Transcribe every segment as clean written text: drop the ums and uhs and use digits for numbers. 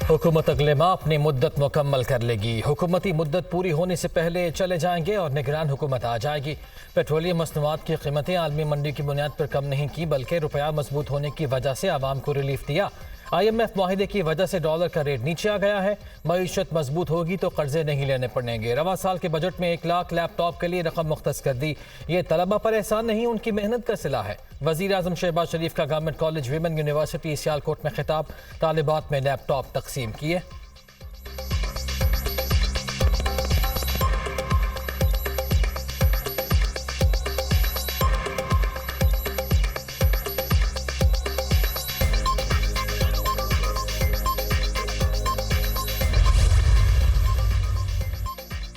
हुकूमत अगले माह अपनी मुद्दत मुकम्मल कर लेगी। हुकूमती मुद्दत पूरी होने से पहले चले जाएंगे और निगरान हुकूमत आ जाएगी। पेट्रोलियम मसनूआत की कीमतें आलमी मंडी की बुनियाद पर कम नहीं की, बल्कि रुपया मजबूत होने की वजह से आवाम को रिलीफ दिया। IMF माहिदे की वजह से डॉलर का रेट नीचे आ गया है। मईशत मजबूत होगी तो कर्जे नहीं लेने पड़ेंगे। रवा साल के बजट में 1 लाख लैपटॉप के लिए रकम मुख्तस कर दी। ये तलबा पर एहसान नहीं, उनकी मेहनत का सिला है। वज़ीर आज़म शहबाज शरीफ का government college women university Sialkot में खिताब, तालिबात में लैपटॉप तकसीम किए।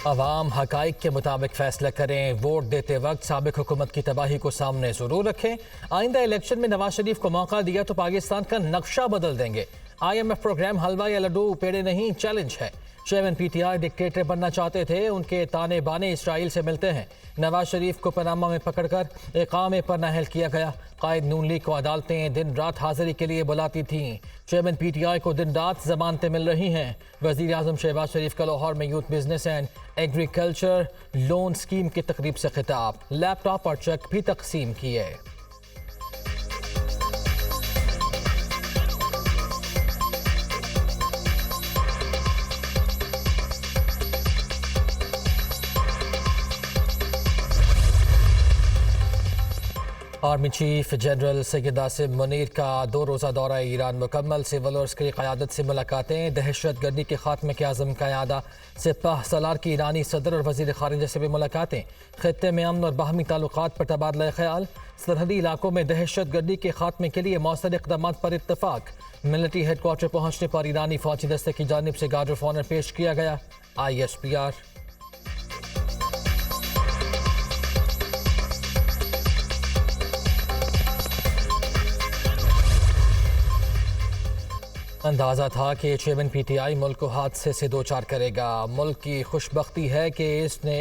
अवाम हकाइक के मुताबिक फैसला करें। वोट देते वक्त साबिक हुकूमत की तबाही को सामने जरूर रखें। आइंदा इलेक्शन में नवाज शरीफ को मौका दिया तो पाकिस्तान का नक्शा बदल देंगे। IMF प्रोग्राम हलवा या लड्डू पेड़े नहीं, चैलेंज है। चेयरमैन PTI डिक्टेटर बनना चाहते थे, उनके ताने बाने इसराइल से मिलते हैं। नवाज शरीफ को पनामा में पकड़कर इकामे पर नाहल किया गया। कायद नून लीग को अदालतें दिन रात हाजिरी के लिए बुलाती थीं। चेयरमैन PTI को दिन रात जमानतें मिल रही हैं। वज़ीर आज़म शहबाज शरीफ का लाहौर में youth business and agriculture loan scheme की तकरीब से खिताब, लैपटॉप और चेक भी तकसीम किए। Army chief general Syed Asim Munir का 2 रोज़ा दौरा ईरान मुकम्मल। सिविल और उसकी क़यादत से मुलाकातें, दहशत गर्दी के खात्मे के आज़म का यादा, सिपाह सलार की ईरानी सदर और वज़ीर ख़ारिजा से भी मुलाकातें। ख़ित्ते में अमन और बाहमी ताल्लुकात पर तबादला ख्याल। सरहदी इलाकों में दहशत गर्दी के खात्मे के लिए मौसर इक़दामात पर इत्तफ़ाक़। मिलिट्री हेडक्वार्टर पहुँचने पर ईरानी फ़ौजी दस्ते की जानिब से गार्ड ऑफ ऑनर पेश किया गया। ISPR। अंदाज़ा था कि चेयरमैन PTI मुल्क को हादसे से दो चार करेगा। मुल्क की खुशबख्ती है कि इसने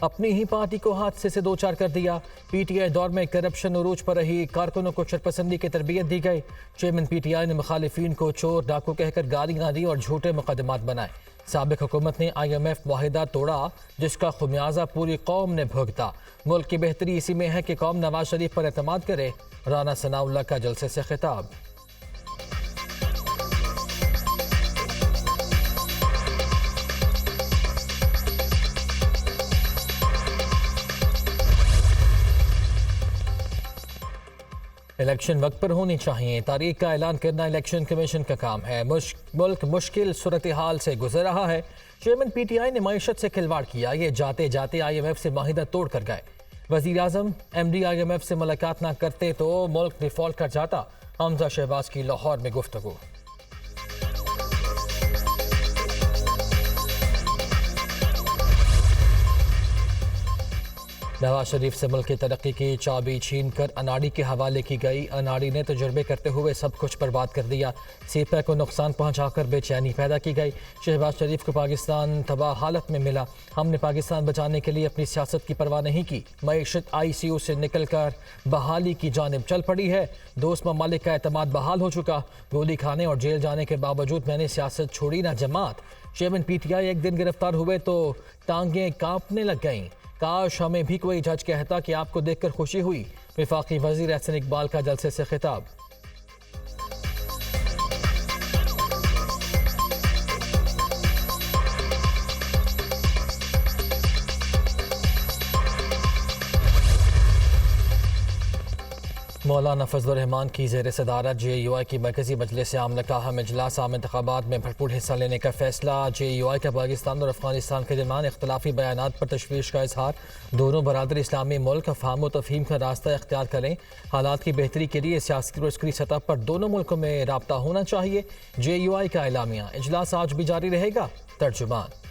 अपनी ही पार्टी को हादसे से दो चार कर दिया। PTI दौर में करप्शन उरूज पर रही, कारकुनों को शरपसंदी की तरबियत दी गई। चेयरमैन PTI ने मुखालिफिन को चोर डाकू कहकर गालियां दी और झूठे मुकदमात बनाए। साबिक हुकूमत ने IMF मुआहिदा तोड़ा, जिसका खुमियाजा पूरी कौम ने भुगता। मुल्क की बेहतरी इसी में है कि कौम नवाज शरीफ पर एतमाद करे। राना सनाउल्लाह का जलसे से खिताब। इलेक्शन वक्त पर होनी चाहिए। तारीख का ऐलान करना इलेक्शन कमीशन का काम है। मुल्क मुश्किल सूरत हाल से गुजर रहा है। चेयरमैन PTI ने मईशत से खिलवाड़ किया। ये जाते जाते IMF से माहिदा तोड़ कर गए। वज़ीर आज़म MD IMF से मुलाकात ना करते तो मुल्क डिफॉल्ट कर जाता। हमजा शहबाज की लाहौर में गुफ्तगू। नवाज शरीफ से मुल्क की तरक्की की चाबी छीन कर अनाड़ी के हवाले की गई। अनाड़ी ने तजुर्बे करते हुए सब कुछ बर्बाद कर दिया। सीपै को नुकसान पहुंचाकर बेचैनी पैदा की गई। शहबाज शरीफ को पाकिस्तान तबाह हालत में मिला। हमने पाकिस्तान बचाने के लिए अपनी सियासत की परवाह नहीं की। मईशत ICU से निकल कर बहाली की जानिब चल पड़ी है। दोस्त ममालिक का एतमाद बहाल हो चुका। गोली खाने और जेल जाने के बावजूद मैंने सियासत छोड़ी ना जमात। चेयरमैन PTI एक दिन गिरफ्तार हुए तो टांगें कांपने लग गईं। काश हमें भी कोई जज कहता कि आपको देखकर खुशी हुई। वफाकी वज़ीर एहसन इकबाल का जलसे से खिताब। मौलाना फजलुर रहमान की ज़ेर सदारत JUI की मरकज़ी मजलिस आमला में इजलास आम इंतखाबात में भरपूर हिस्सा लेने का फैसला। JUI का पाकिस्तान और अफगानिस्तान के दरमियान इख्तलाफी बयानात पर तशवीश का इजहार। दोनों बरादर इस्लामी मुल्क अफ़हाम व तफ़हीम का रास्ता इख्तियार करें। हालात की बेहतरी के लिए सियासी और अस्करी सतह पर दोनों मुल्कों में राब्ता होना चाहिए। JUI का एलामिया। इजलास आज भी जारी रहेगा। तर्जुमान।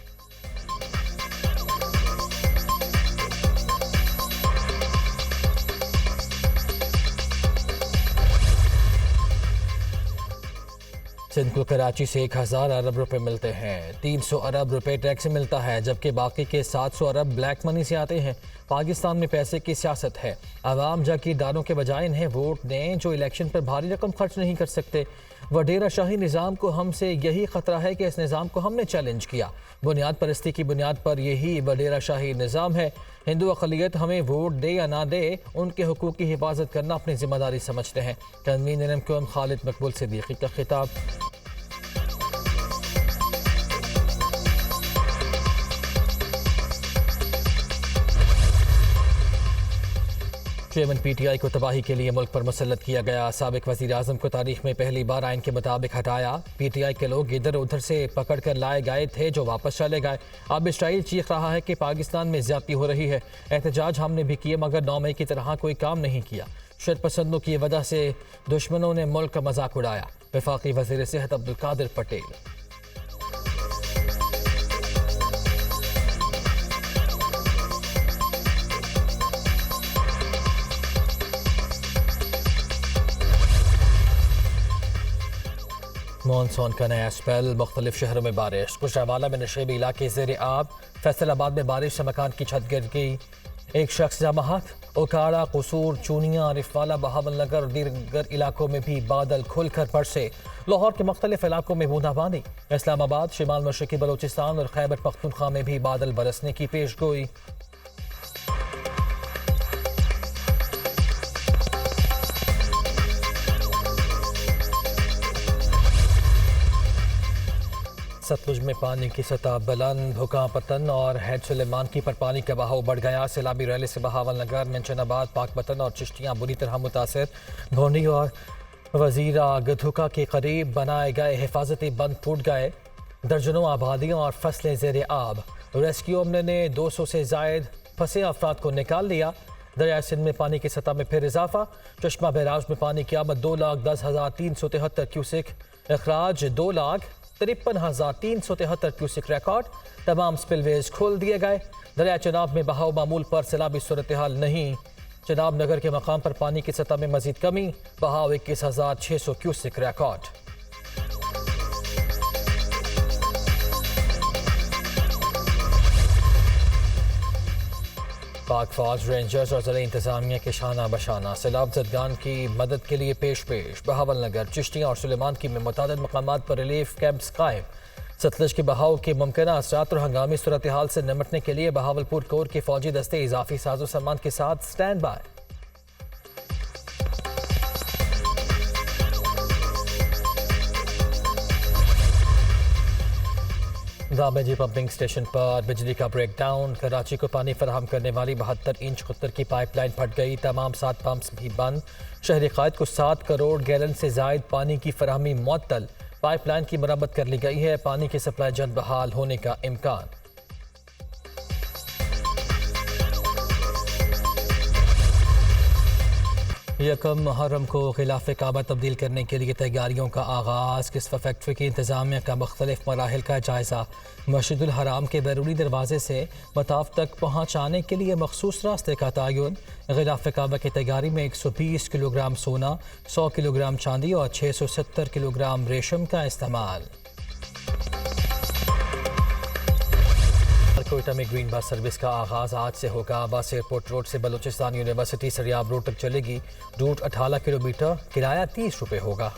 सिंध को कराची से 1000 अरब रुपए मिलते हैं। 300 अरब रुपए टैक्स से मिलता है, जबकि बाकी के 700 अरब ब्लैक मनी से आते हैं। पाकिस्तान में पैसे की सियासत है। आवाम जागीरदारों के बजाय इन्हें वोट दें जो इलेक्शन पर भारी रकम खर्च नहीं कर सकते। वडेरा शाही निज़ाम को हमसे यही ख़तरा है कि इस निज़ाम को हमने चैलेंज किया। बुनियाद परस्ती की बुनियाद पर यही वडेरा शाही निज़ाम है। हिंदू अक़लियत हमें वोट दे या ना दे, उनके हुकूक़ की हिफाजत करना अपनी ज़िम्मेदारी समझते हैं। कन्वीनर एमक्यूएम खालिद मकबूल सिद्दीकी का खिताब। चेयरमैन PTI को तबाही के लिए मुल्क पर मुसल्लत किया गया। साबिक वज़ीर आज़म को तारीख में पहली बार आइन के मुताबिक हटाया। PTI के लोग इधर उधर से पकड़ कर लाए गए थे जो वापस चले गए। अब इसराइल चीख रहा है कि पाकिस्तान में ज्यादती हो रही है। एहतजाज हमने भी किए मगर 9 मई की तरह कोई काम नहीं किया। शरपसंदों की वजह से दुश्मनों ने मुल्क का मजाक उड़ाया। वफाकी वज़ीर सेहत अब्दुल कादिर पटेल। मानसून का नया स्पेल, मुख्तलिफ शहरों में बारिश। गुजरांवाला में नशेबी इलाके ज़ेर आब। फैसलाबाद में बारिश से मकान की छत गिर गई, एक शख्स जाम बहक। ओकाड़ा, कसूर, चूनिया, रिफवाला, बहावलनगर और दीगर इलाकों में भी बादल खुलकर बरसे। लाहौर के मुख्तलिफ इलाकों में बूंदाबांदी। इस्लामाबाद, शिमाल मशरकी बलूचिस्तान और खैबर पख्तूनख्वा में भी बादल बरसने की पेशगोई। सतलुज में पानी की सतह बुलंद। भुका पतन और हैद सुलेमान की पर पानी का बहाव बढ़ गया। सैलाबी रैली से बहावलनगर, मेंशनाबाद, पाकपतन और चिश्तियाँ बुरी तरह मुतासर। भोंडी और वजीरा गधुका के करीब बनाए गए हिफाजती बंद टूट गए। दर्जनों आबादियाँ और फसलें ज़ेर आब। रेस्क्यू अमले ने 200 से जायद फंसे अफराद को निकाल लिया। दरिया सिंध में पानी की सतह में फिर इजाफा। चश्मा बैराज में पानी की आमद 2,10,373 क्यूसिक। अखराज 2,53,373 क्यूसिक रिकॉर्ड। तमाम स्पिलवेज खोल दिए गए। दरिया चनाब में बहाव मामूल पर सैलाबी सूरत हाल नहीं। चनाब नगर के मकाम पर पानी की सतह में मजीद कमी। बहाव 21,600 क्यूसिक रिकॉर्ड। पाक फौज, रेंजर्स और ज़िला इंतजामिया के शाना बशाना सैलाब ज़दगान की मदद के लिए पेश बहावलनगर, चिश्तियाँ और सुलेमान की में मुतादिद मकामात पर रिलीफ कैंप्स कायम। सतलज के बहाव के मुमकिना असरात और हंगामी सूरत हाल से निमटने के लिए बहावलपुर कोर के फौजी दस्ते इजाफी साजो सामान के साथ स्टैंड बाय। दामेजी पंपिंग स्टेशन पर बिजली का ब्रेकडाउन। कराची को पानी फराहम करने वाली 72 इंच कुत्तर की पाइपलाइन फट गई। तमाम 7 पंप्स भी बंद। शहरी कायद को 7 करोड़ गैलन से जायद पानी की फराहमी मुअत्तल। पाइपलाइन की मरम्मत कर ली गई है। पानी की सप्लाई जल्द बहाल होने का इम्कान। यकम मुहर्रम को खिलाफ काबा तब्दील करने के लिए तैयारियों का आगाज़। किस्फा फैक्ट्री की इंतजामिया का मुख्तलिफ मराहिल का जायज़ा। मस्जिदुल हराम के बैरूनी दरवाजे से मताफ तक पहुँचाने के लिए मखसूस रास्ते का तयन। खिलाफ काबा की तैयारी में 120 किलोग्राम सोना, 100 किलोग्राम चांदी और 670 किलोग्राम रेशम का इस्तेमाल। कोयटा में ग्रीन बस सर्विस का आगाज आज से होगा। बस एयरपोर्ट रोड से बलूचिस्तान यूनिवर्सिटी सरियाब रोड तक चलेगी। रूट 18 किलोमीटर, किराया 30 रुपये होगा।